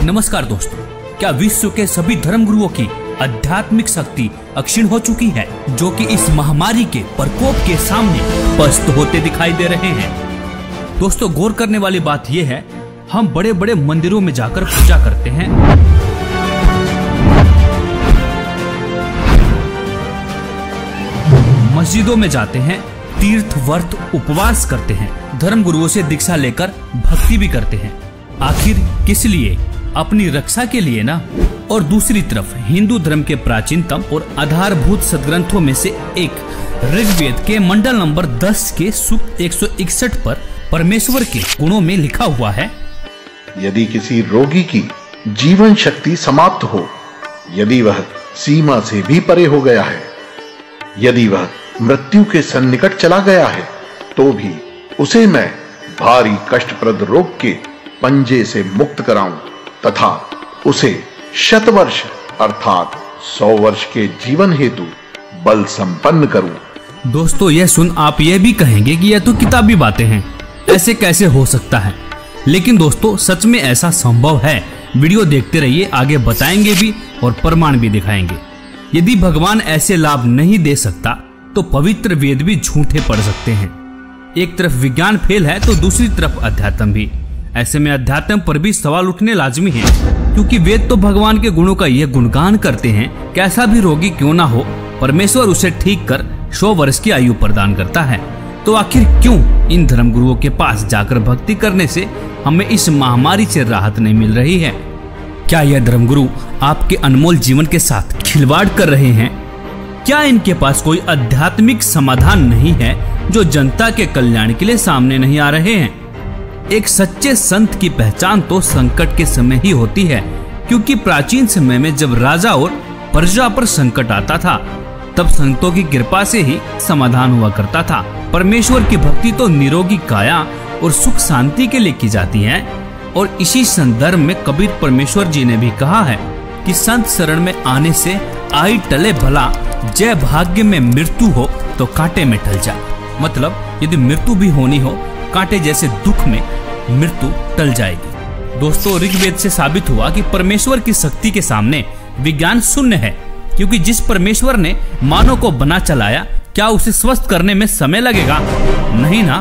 नमस्कार दोस्तों, क्या विश्व के सभी धर्मगुरुओं की आध्यात्मिक शक्ति अक्षीण हो चुकी है, जो कि इस महामारी के प्रकोप के सामने पस्त होते दिखाई दे रहे हैं। दोस्तों, गौर करने वाली बात यह है, हम बड़े बड़े मंदिरों में जाकर पूजा करते हैं, मस्जिदों में जाते हैं, तीर्थ व्रत उपवास करते हैं, धर्मगुरुओं से दीक्षा लेकर भक्ति भी करते हैं। आखिर किस लिए? अपनी रक्षा के लिए ना। और दूसरी तरफ हिंदू धर्म के प्राचीनतम और आधारभूत सदग्रंथों में से एक ऋग्वेद के मंडल नंबर 10 के सूक्त 161 पर परमेश्वर के गुणों में लिखा हुआ है, यदि किसी रोगी की जीवन शक्ति समाप्त हो, यदि वह सीमा से भी परे हो गया है, यदि वह मृत्यु के सन्निकट चला गया है, तो भी उसे मैं भारी कष्टप्रद रोग के पंजे से मुक्त कराऊं तथा उसे शतवर्ष अर्थात 100 वर्ष के जीवन हेतु बल संपन्न करूं। दोस्तों, यह सुन आप यह भी कहेंगे कि यह तो किताबी बातें हैं, ऐसे कैसे हो सकता है? लेकिन दोस्तों, सच में ऐसा संभव है। वीडियो देखते रहिए, आगे बताएंगे भी और प्रमाण भी दिखाएंगे। यदि भगवान ऐसे लाभ नहीं दे सकता तो पवित्र वेद भी झूठे पड़ सकते हैं। एक तरफ विज्ञान फेल है तो दूसरी तरफ अध्यात्म भी। ऐसे में अध्यात्म पर भी सवाल उठने लाजमी है, क्योंकि वेद तो भगवान के गुणों का यह गुणगान करते हैं, कैसा भी रोगी क्यों ना हो, परमेश्वर उसे ठीक कर 100 वर्ष की आयु प्रदान करता है। तो आखिर क्यों इन धर्मगुरुओं के पास जाकर भक्ति करने से हमें इस महामारी से राहत नहीं मिल रही है? क्या यह धर्मगुरु आपके अनमोल जीवन के साथ खिलवाड़ कर रहे हैं? क्या इनके पास कोई आध्यात्मिक समाधान नहीं है जो जनता के कल्याण के लिए सामने नहीं आ रहे हैं? एक सच्चे संत की पहचान तो संकट के समय ही होती है, क्योंकि प्राचीन समय में जब राजा और प्रजा पर संकट आता था, तब संतों की कृपा से ही समाधान हुआ करता था। परमेश्वर की भक्ति तो निरोगी काया और सुख शांति के लिए की जाती है। और इसी संदर्भ में कबीर परमेश्वर जी ने भी कहा है कि संत शरण में आने से आई टले भला, जय भाग्य में मृत्यु हो तो कांटे में टल जा। मतलब यदि मृत्यु भी होनी हो, कांटे जैसे दुख में मृत्यु टल जाएगी। दोस्तों, ऋग्वेद से साबित हुआ कि परमेश्वर की शक्ति के सामने विज्ञान शून्य है, क्योंकि जिस परमेश्वर ने मानव को बना चलाया, क्या उसे स्वस्थ करने में समय लगेगा? नहीं ना।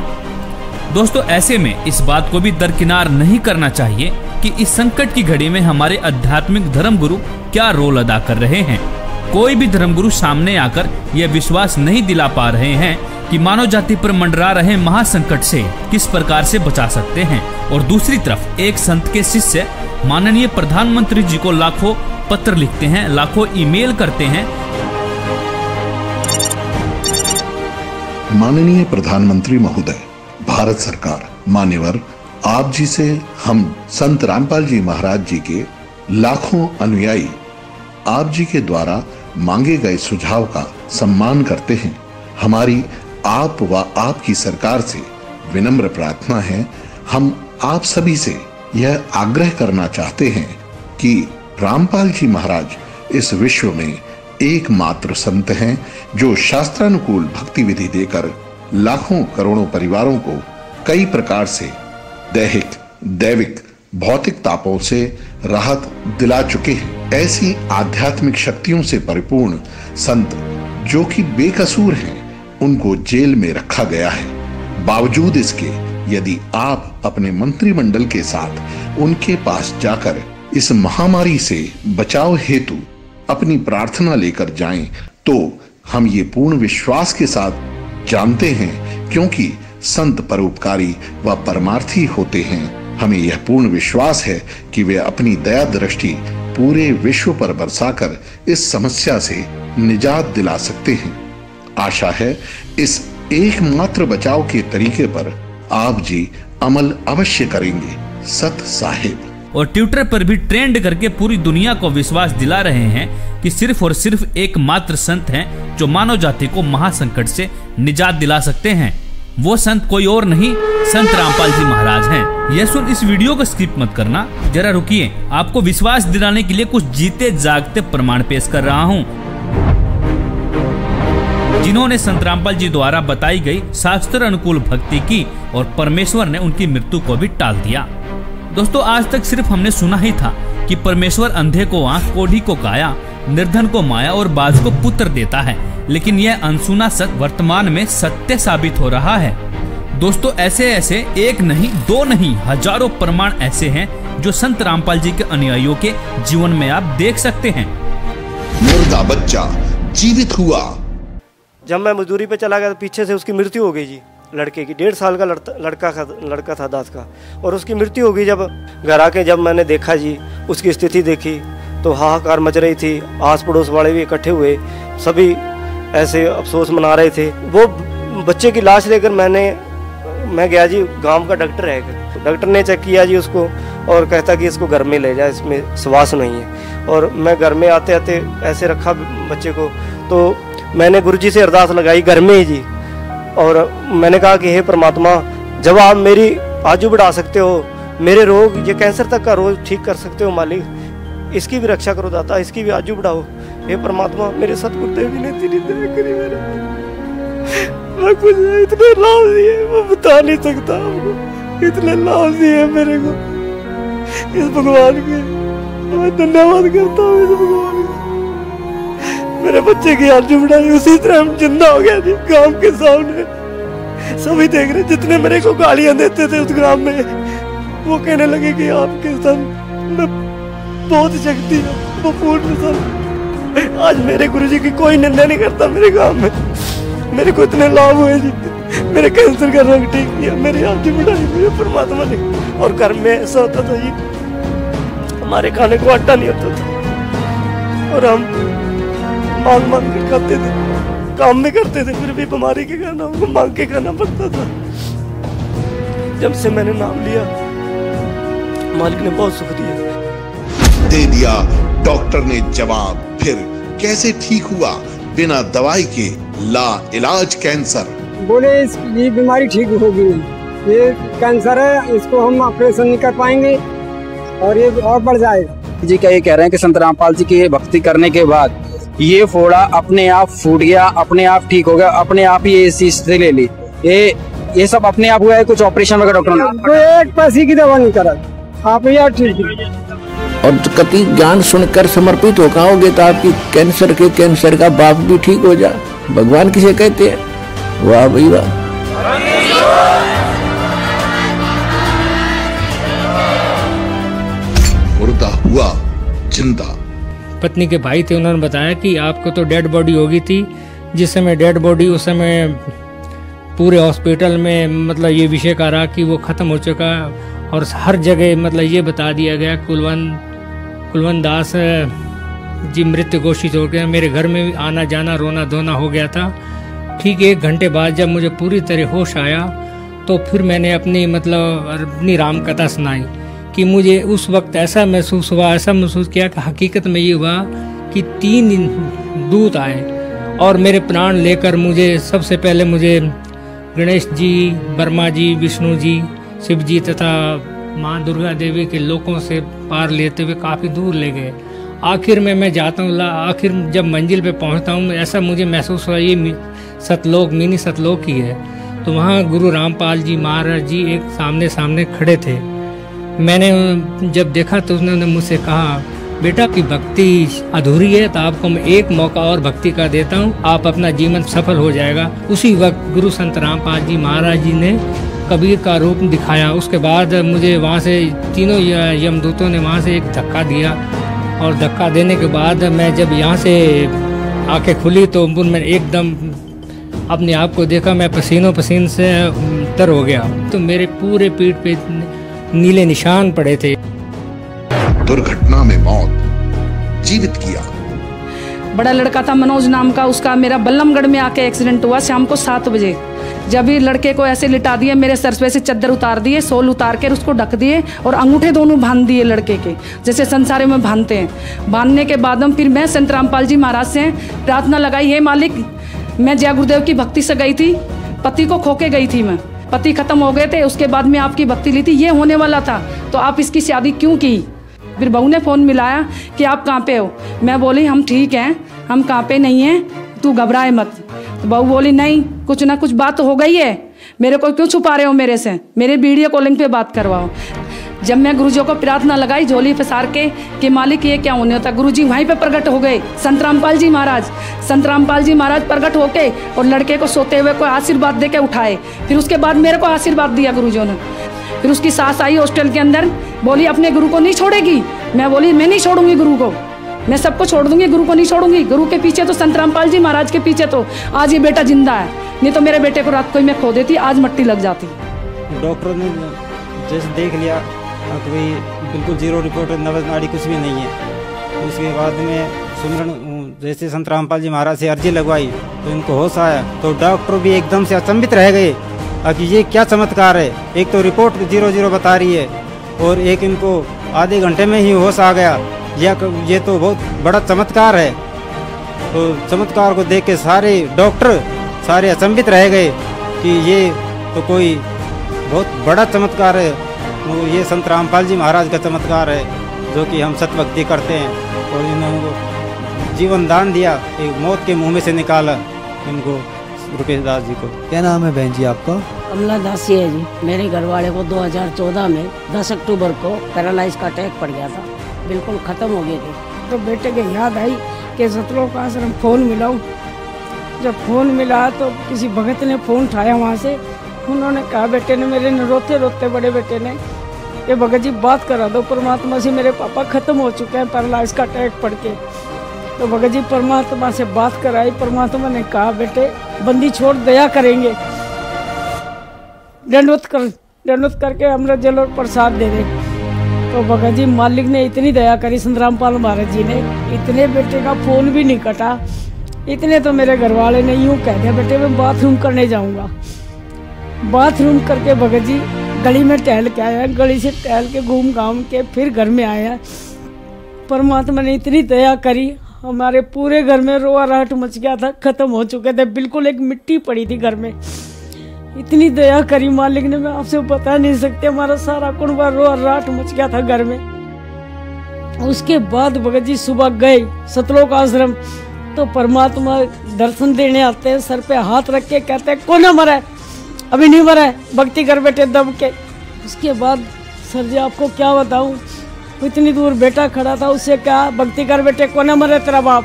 दोस्तों, ऐसे में इस बात को भी दरकिनार नहीं करना चाहिए कि इस संकट की घड़ी में हमारे आध्यात्मिक धर्मगुरु क्या रोल अदा कर रहे हैं। कोई भी धर्मगुरु सामने आकर यह विश्वास नहीं दिला पा रहे हैं कि मानव जाति पर मंडरा रहे महासंकट से किस प्रकार से बचा सकते हैं। और दूसरी तरफ एक संत के शिष्य माननीय प्रधानमंत्री जी को लाखों पत्र लिखते हैं, लाखों ईमेल करते हैं। माननीय प्रधानमंत्री महोदय, भारत सरकार, मान्यवर, आप जी से हम संत रामपाल जी महाराज जी के लाखों अनुयायी आप जी के द्वारा मांगे गए सुझाव का सम्मान करते हैं। हमारी आप व आपकी सरकार से विनम्र प्रार्थना है, हम आप सभी से यह आग्रह करना चाहते हैं कि रामपाल जी महाराज इस विश्व में एकमात्र संत हैं जो शास्त्रानुकूल भक्ति विधि देकर लाखों करोड़ों परिवारों को कई प्रकार से दैहिक, दैविक, भौतिक तापों से राहत दिला चुके हैं। ऐसी आध्यात्मिक शक्तियों से परिपूर्ण संत जो कि बेकसूर हैं, उनको जेल में रखा गया है। बावजूद इसके यदि आप अपने मंत्रिमंडल के साथ उनके पास जाकर इस महामारी से बचाव हेतु अपनी प्रार्थना लेकर जाएं, तो हम ये पूर्ण विश्वास के साथ जानते हैं, क्योंकि संत परोपकारी व परमार्थी होते हैं, हमें यह पूर्ण विश्वास है कि वे अपनी दया दृष्टि पूरे विश्व पर बरसाकर इस समस्या से निजात दिला सकते हैं। आशा है इस एकमात्र बचाव के तरीके पर आप जी अमल अवश्य करेंगे। सत साहिब। और ट्विटर पर भी ट्रेंड करके पूरी दुनिया को विश्वास दिला रहे हैं कि सिर्फ और सिर्फ एकमात्र संत हैं जो मानव जाति को महासंकट से निजात दिला सकते हैं। वो संत कोई और नहीं, संत रामपाल जी महाराज हैं। यह सुन इस वीडियो को स्किप मत करना, जरा रुकिए, आपको विश्वास दिलाने के लिए कुछ जीते जागते प्रमाण पेश कर रहा हूँ, जिन्होंने संत रामपाल जी द्वारा बताई गई शास्त्र अनुकूल भक्ति की और परमेश्वर ने उनकी मृत्यु को भी टाल दिया। दोस्तों आज तक सिर्फ हमने सुना ही था कि परमेश्वर अंधे को आंख, कोढ़ी को काया, निर्धन को माया और बाज को पुत्र देता है, लेकिन यह अनसुना सत्य वर्तमान में सत्य साबित हो रहा है। दोस्तों ऐसे ऐसे एक नहीं, दो नहीं, हजारों प्रमाण ऐसे हैं जो संत रामपाल जी के अनुयायियों के जीवन में आप देख सकते हैं। मुर्दा बच्चा जीवित हुआ। जब मैं मजदूरी पे चला गया तो पीछे से उसकी मृत्यु हो गई जी, लड़के की। 1.5 साल का लड़का था 10 का, और उसकी मृत्यु हो गई। जब घर आके जब मैंने देखा जी, उसकी स्थिति देखी तो हाहाकार मच रही थी। आस पड़ोस वाले भी इकट्ठे हुए, सभी ऐसे अफसोस मना रहे थे। वो बच्चे की लाश लेकर मैं गया जी, गांव का डॉक्टर है, डॉक्टर ने चेक किया जी उसको और कहता कि इसको घर में ले जाए, इसमें श्वास नहीं है। और मैं घर में आते आते ऐसे रखा बच्चे को, तो मैंने गुरुजी से अरदास लगाई घर में ही जी, और मैंने कहा कि हे परमात्मा, जब आप मेरी आजू बढ़ा सकते हो, मेरे रोग, ये कैंसर तक का रोग ठीक कर सकते हो मालिक, इसकी भी रक्षा करो दाता, इसकी भी आजू बढ़ाओ। हे परमात्मा, मेरे सतगुरुदेव ने तेरी दया करी मेरे, मैं कुछ इतने लाभ दिए मैं बता नहीं सकता आपको, इतने लाभ दिए मेरे को इस भगवान के, मैं धन्यवाद करता हूँ इस भगवान का। मेरे बच्चे की आजू बढ़ाई, उसी तरह हम जिंदा हो गया जी गांव के सामने, सभी देख रहे। जितने मेरे को गालियां देते थे उस गांव में, वो कहने लगे कि आपके संग में बहुत शक्ति है, वो पूर्ण संग। आज मेरे गुरुजी की कोई निंदा नहीं करता मेरे गांव में। मेरे को इतने लाभ हुए जी, मेरे कैंसर का रोग ठीक किया, मेरी आजू बढ़ाई मेरे परमात्मा ने। और घर में ऐसा होता था जी, हमारे खाने को आटा नहीं होता था और हम मांग मांग के खाते थे, काम भी करते थे, फिर भी बीमारी के खाना हमको मांग के खाना पड़ता था। जब से मैंने नाम लिया, मालिक ने बहुत सुख दिया। दे दिया डॉक्टर ने जवाब, फिर कैसे ठीक हुआ बिना दवाई के ला इलाज कैंसर? बोले ये बीमारी ठीक होगी, ये कैंसर है, इसको हम ऑपरेशन नहीं कर पाएंगे और ये और बढ़ जाएगा जी। क्या ये कह रहे हैं कि संत रामपाल जी की भक्ति करने के बाद ये फोड़ा अपने आप फूट गया, अपने आप ठीक हो गया, अपने आप ही इसी से ले ली, ये सब अपने आप हुआ है? कुछ ऑपरेशन वगैरह डॉक्टर ने? तो एक पैसे की दवा नहीं करा, आप यार ठीक है। और कति ज्ञान सुनकर समर्पित हो पाओगे तो आपकी कैंसर का बाप भी ठीक हो जा। भगवान किसे कहते हैं? वाह भाई वाह। मुर्दा हुआ जिंदा। पत्नी के भाई थे, उन्होंने बताया कि आपको तो डेड बॉडी हो गई थी। जिस समय डेड बॉडी, उस समय पूरे हॉस्पिटल में मतलब ये विषय का रहा कि वो ख़त्म हो चुका, और हर जगह मतलब ये बता दिया गया कुलवंत दास जी मृत्यु घोषित हो गया। मेरे घर में आना जाना, रोना धोना हो गया था। ठीक 1 घंटे बाद जब मुझे पूरी तरह होश आया, तो फिर मैंने अपनी राम कथा सुनाई कि मुझे उस वक्त ऐसा महसूस किया कि हकीकत में ये हुआ कि 3 दूत आए और मेरे प्राण लेकर सबसे पहले मुझे गणेश जी, ब्रह्मा जी, विष्णु जी, शिव जी तथा माँ दुर्गा देवी के लोकों से पार लेते हुए काफ़ी दूर ले गए। आखिर में मैं जाता हूँ, आखिर जब मंजिल पे पहुँचता हूँ, ऐसा मुझे महसूस हुआ ये सतलोक, मिनी सतलोक ही है। तो वहाँ गुरु रामपाल जी महाराज जी एक सामने खड़े थे। मैंने जब देखा तो उन्होंने मुझसे कहा, बेटा की भक्ति अधूरी है, तो आपको मैं एक मौका और भक्ति का देता हूँ, आप अपना जीवन सफल हो जाएगा। उसी वक्त गुरु संत रामपाल जी महाराज जी ने कबीर का रूप दिखाया। उसके बाद मुझे वहाँ से तीनों यमदूतों ने वहाँ से एक धक्का दिया, और धक्का देने के बाद मैं जब यहाँ से आंखें खुली तो मैं एकदम अपने आप को देखा, मैं पसीन से तर हो गया। तो मेरे पूरे पीठ पे नीले निशान पड़े थे। दुर्घटना में मौत, जीवित किया। बड़ा लड़का था मनोज नाम का, उसका मेरा बल्लमगढ़ में आके एक्सीडेंट हुआ शाम को 7 बजे। जब भी लड़के को ऐसे लिटा दिए, मेरे सर पे से चद्दर उतार दिए, सोल उतार कर उसको ढक दिए और अंगूठे दोनों बांध दिए लड़के के, जैसे संसारे में बांधते हैं। बांधने के बाद फिर मैं संत रामपाल जी महाराज से प्रार्थना लगाई, हे मालिक, मैं जय गुरुदेव की भक्ति से गई थी, पति को खो के गई थी मैं, पति खत्म हो गए थे, उसके बाद में आपकी भक्ति ली थी, ये होने वाला था, तो आप इसकी शादी क्यों की? फिर बहू ने फ़ोन मिलाया कि आप कहाँ पे हो? मैं बोली हम ठीक हैं, हम कहाँ पे नहीं हैं, तू घबराए मत। तो बहू बोली नहीं, कुछ ना कुछ बात तो हो गई है, मेरे को क्यों छुपा रहे हो मेरे से, मेरे वीडियो कॉलिंग पे बात करवाओ। जब मैं गुरुजी को प्रार्थना लगाई झोली फसार के कि मालिक ये क्या होने होता, गुरुजी वहीं पे प्रकट हो गए। संत रामपाल जी महाराज प्रकट होके और लड़के को सोते हुए को आशीर्वाद दे के उठाए। फिर उसके बाद मेरे को आशीर्वाद दिया गुरुजी ने। फिर उसकी सास आई हॉस्टल के अंदर, बोली अपने गुरु को नहीं छोड़ेगी। मैं बोली मैं नहीं छोड़ूंगी गुरु को, मैं सबको छोड़ दूंगी, गुरु को नहीं छोड़ूंगी। गुरु के पीछे तो संत रामपाल जी महाराज के पीछे तो आज ये बेटा जिंदा है, नहीं तो मेरे बेटे को रात को ही मैं खो देती, आज मट्टी लग जाती। डॉक्टरों ने जैसे देख लिया तो भाई बिल्कुल जीरो रिपोर्ट, नब्ज नाड़ी कुछ भी नहीं है। उसके बाद में सुमरन जैसे संत रामपाल जी महाराज से अर्जी लगवाई तो इनको होश आया, तो डॉक्टर भी एकदम से अचंभित रह गए कि ये क्या चमत्कार है। एक तो रिपोर्ट 0-0 बता रही है और एक इनको आधे घंटे में ही होश आ गया, ये तो बहुत बड़ा चमत्कार है। तो चमत्कार को देख के सारे डॉक्टर सारे अचंभित रह गए कि ये तो कोई बहुत बड़ा चमत्कार है। तो ये संत रामपाल जी महाराज का चमत्कार है जो कि हम सतभक्ति करते हैं। और इन्होंने जीवन दान दिया, एक मौत के मुंह में से निकाला इनको, रुपेश दास जी को। क्या नाम है बहन जी आपका? कमला दासी है जी। मेरे घर वाले को 2014 में 10 अक्टूबर को पैरालाइज का अटैक पड़ गया था, बिल्कुल ख़त्म हो गए थे। तो बेटे के याद आई कि सतलोक आश्रम फ़ोन मिलाऊं। जब फ़ोन मिला तो किसी भगत ने फ़ोन उठाया वहाँ से, उन्होंने कहा बेटे ने, मेरे ने रोते रोते बड़े बेटे ने, कि भगत जी बात करा दो परमात्मा से, मेरे पापा ख़त्म हो चुके हैं पैरालाइज का अटैक पड़ के। तो भगत जी परमात्मा से बात कराई, परमात्मा ने कहा बेटे बंदी छोड़, दया करेंगे, दंडवत करके अमृत जल और प्रसाद दे दे। तो भगत जी मालिक ने इतनी दया करी, संत रामपाल महाराज जी ने, इतने बेटे का फ़ोन भी नहीं कटा। इतने तो मेरे घर वाले ने यूँ कह दिया बेटे मैं बाथरूम करने जाऊँगा। बाथरूम करके भगत जी गली में टहल के आया, गली से टहल के घूम घाम के फिर घर में आया। परमात्मा ने इतनी दया करी, हमारे पूरे घर में रोआ राहट मच गया था, ख़त्म हो चुके थे, बिल्कुल एक मिट्टी पड़ी थी घर में। इतनी दया करी मालिक ने, मैं आपसे बता नहीं सकते, हमारा सारा कुनबा रोआ राहट मच गया था घर में। उसके बाद भगत जी सुबह गए सतलोक आश्रम, तो परमात्मा दर्शन देने आते हैं, सर पे हाथ रख के कहते हैं कौन मरा है? अभी नहीं मरा है, भक्ति कर बेटे दब के। उसके बाद सर जी आपको क्या बताऊं, इतनी दूर बेटा खड़ा था, उससे कहा भक्ति कर बेटे, कौन मरे तेरा बाप?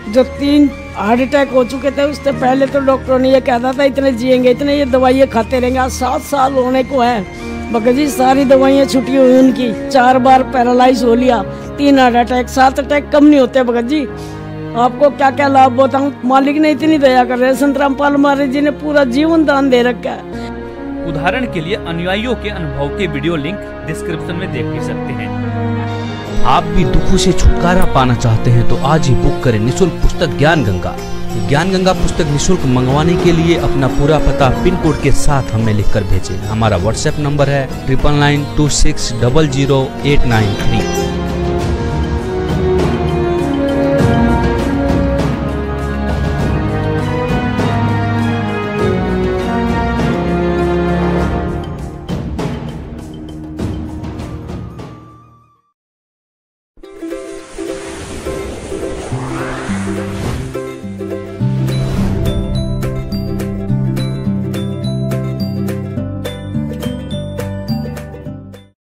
जो 3 हार्ट अटैक हो चुके थे, उससे पहले तो डॉक्टरों ने ये कहता था इतने जिएंगे, इतने ये दवाइयाँ खाते रहेंगे। आज 7 साल होने को है भगत जी, सारी दवाइयाँ छुट्टी हुई उनकी, 4 बार पैरालाइज हो लिया, 3 हार्ट अटैक, 7 अटैक कम नहीं होते भगत जी। आपको क्या क्या लाभ बताऊं, मालिक ने इतनी दया कर रहे हैं, संत रामपाल महाराज जी ने पूरा जीवन दान दे रखा है। उदाहरण के लिए अनुयायियों के अनुभव के वीडियो लिंक डिस्क्रिप्शन में देख भी सकते हैं। आप भी दुखों से छुटकारा पाना चाहते हैं तो आज ही बुक करें निःशुल्क पुस्तक ज्ञान गंगा। ज्ञान गंगा पुस्तक निःशुल्क मंगवाने के लिए अपना पूरा पता पिन कोड के साथ हमें लिखकर भेजें। हमारा व्हाट्सएप नंबर है 9992600893।